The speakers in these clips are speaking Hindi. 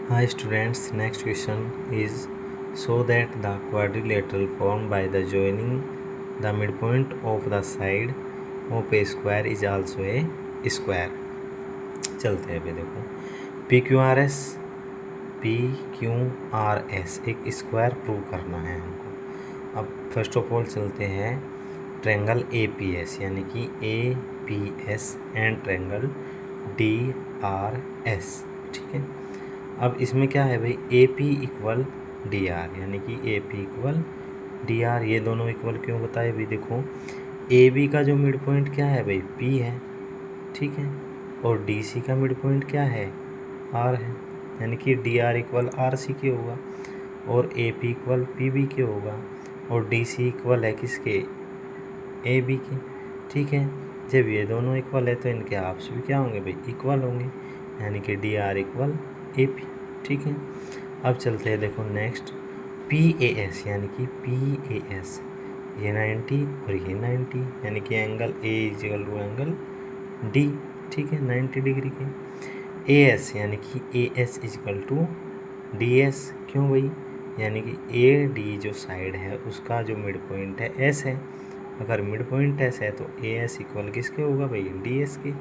Hi students, next question is so that the quadrilateral formed by the joining the midpoint of the side of a square is also a square. चलते हैं अभी देखो पी क्यू आर एस एक स्क्वायर प्रूव करना है हमको। अब फर्स्ट ऑफ ऑल चलते हैं ट्रायंगल ए पी एस यानी कि A P S and triangle D R S. ठीक है, अब इसमें क्या है भाई, ए पी इक्वल डी आर यानी कि ए पी इक्वल डी आर, ये दोनों इक्वल क्यों बताए भाई। देखो ए बी का जो मिड पॉइंट क्या है भाई, पी है, ठीक है, और डी सी का मिड पॉइंट क्या है, आर है, यानी कि D R equal R C के होगा, और A P equal P B के होगा, और डी सी इक्वल है किसके, ए बी के। ठीक है, जब ये दोनों इक्वल है तो इनके आपस भी क्या होंगे भाई, इक्वल होंगे, यानी कि D R equal A P. ठीक है, अब चलते हैं देखो नेक्स्ट पी ए एस यानी कि पी ए एस, ये 90 और ये 90 यानी कि angle A equal to angle D. ठीक है, 90 डिग्री के। ए एस यानी कि A S equal to D S, क्यों भाई, यानी कि ए डी जो साइड है उसका जो मिड पॉइंट है एस है, अगर मिड पॉइंट एस है तो ए एस इक्वल किसके होगा भाई, डी एस के।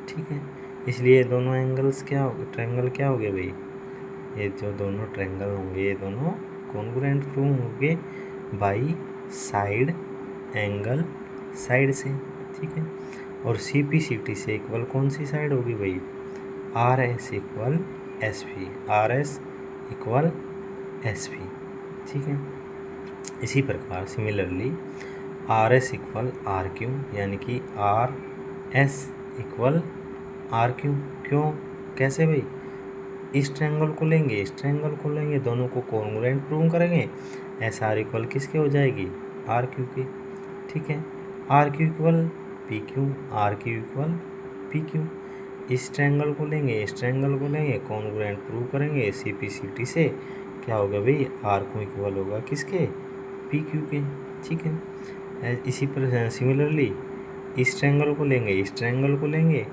ठीक है, इसलिए दोनों एंगल्स क्या हो, ट्रायंगल क्या हो गए भाई, ये जो दोनों ट्रायंगल होंगे ये दोनों कॉन्ग्रुएंट प्रूव होंगे बाई साइड एंगल साइड से। ठीक है, और सी पी सी टी से इक्वल कौन सी साइड होगी भाई, R S equal S P, R S equal S P. ठीक है, इसी प्रकार similarly R S equal R Q यानी कि R S equal R Q, क्यों, कैसे भाई, इस ट्रायंगल को लेंगे, इस ट्रायंगल को लेंगे, दोनों को कॉन्ग्रुएंट प्रूव करेंगे, एस आर इक्वल किसके हो जाएगी, आर क्यू की। ठीक है, R Q equal P Q, R Q equal P Q, इस ट्रायंगल को लेंगे, इस ट्रायंगल को लेंगे, कॉन्ग्रुएंट प्रूव करेंगे सी पी सी टी से, क्या होगा भाई, आर क्यू इक्वल होगा किसके, पी क्यू के। ठीक है, इसी पर सिमिलरली इस ट्रायंगल को लेंगे, इस ट्रायंगल को लेंगे,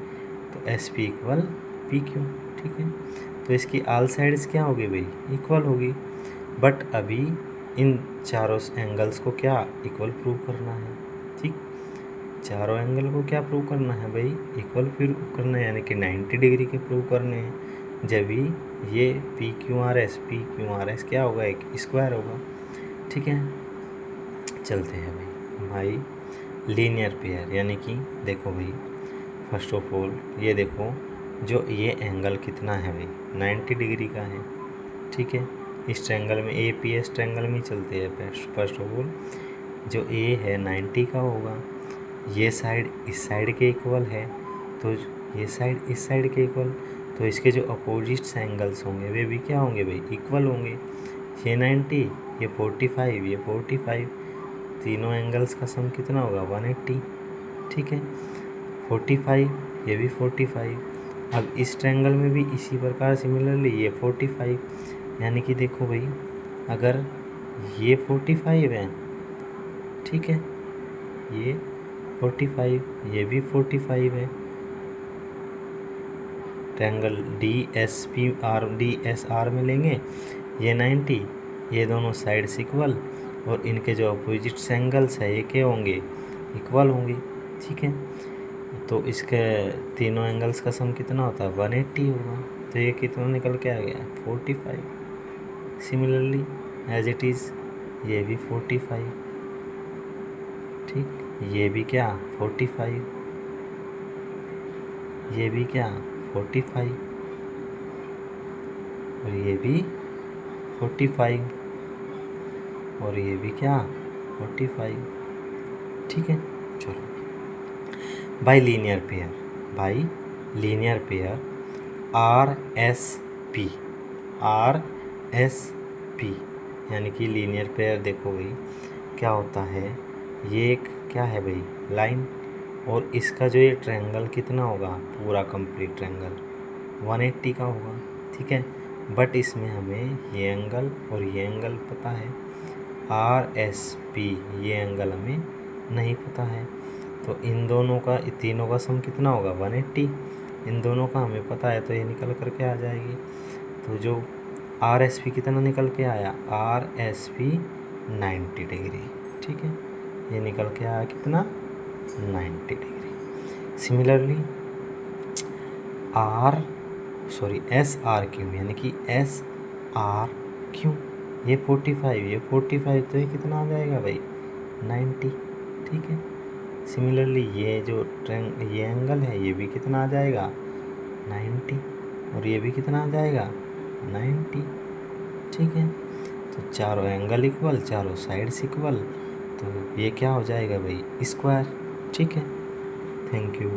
तो S P equal P Q. ठीक है, तो इसकी आल साइड्स क्या होगी भाई, इक्वल होगी, बट अभी इन चारों एंगल्स को क्या इक्वल प्रूव करना है। ठीक, चारों एंगल को क्या प्रूव करना है भाई, इक्वल प्रूव करना है, यानी कि 90 डिग्री के प्रूव करने हैं, जब भी ये पी क्यू आर एस क्या होगा, एक स्क्वायर होगा। ठीक है, चलते हैं भाई लीनियर पेयर यानी कि देखो भाई फर्स्ट ऑफ ऑल ये देखो जो ये एंगल कितना है भाई, 90 डिग्री का है। ठीक है, इस ट्रायंगल में ए पी एस ट्रायंगल में चलते हैं। फर्स्ट ऑफ ऑल जो ए है 90 का होगा, ये साइड इस साइड के इक्वल है, तो ये साइड इस साइड के इक्वल, तो इसके जो अपोजिट एंगल्स होंगे वे भी क्या होंगे भाई, इक्वल होंगे। ये 90, ये 45, ये 45, तीनों एंगल्स का सम कितना होगा 180। ठीक है, 45, ये भी 45। अब इस ट्रायंगल में भी इसी प्रकार सिमिलरली ये 45, यानी कि देखो भाई अगर ये 45 है, ठीक है, ये 45, ये भी 45 है, ट्रायंगल डी एस आर में लेंगे, ये 90, ये दोनों साइड्स इक्वल, और इनके जो अपोजिट एंगल्स है ये क्या होंगे, इक्वल होंगे। ठीक है, तो इसके तीनों एंगल्स का सम कितना होता है 180 होगा, तो ये कितना निकल के आ गया 45। सिमिलरली एज इट इज़ ये भी 45, ठीक, ये भी क्या 45, ये भी क्या 45, और ये भी 45, और ये भी क्या 45। ठीक है, चलो by linear pair R S P यानी कि लीनियर पेयर देखो भाई क्या होता है, ये एक क्या है भाई लाइन, और इसका जो ये ट्रायंगल कितना होगा, पूरा कंप्लीट ट्रायंगल 180 का होगा। ठीक है, बट इसमें हमें ये एंगल और ये एंगल पता है, आर एस पी ये एंगल हमें नहीं पता है, तो इन दोनों का तीनों का सम कितना होगा 180, इन दोनों का हमें पता है तो ये निकल करके आ जाएगी। तो जो आर एस पी कितना निकल के आया, आर एस पी 90 डिग्री। ठीक है, ये निकल के आया कितना, 90 degree. Similarly S R Q यानी कि एस आर क्यू, ये 45, तो ये कितना आ जाएगा भाई, 90। ठीक है, सिमिलरली ये जो ये एंगल है ये भी कितना आ जाएगा, 90, और ये भी कितना आ जाएगा, 90। ठीक है, तो चारों एंगल इक्वल, चारों साइड्स इक्वल, तो ये क्या हो जाएगा भाई, स्क्वायर। ठीक है, थैंक यू।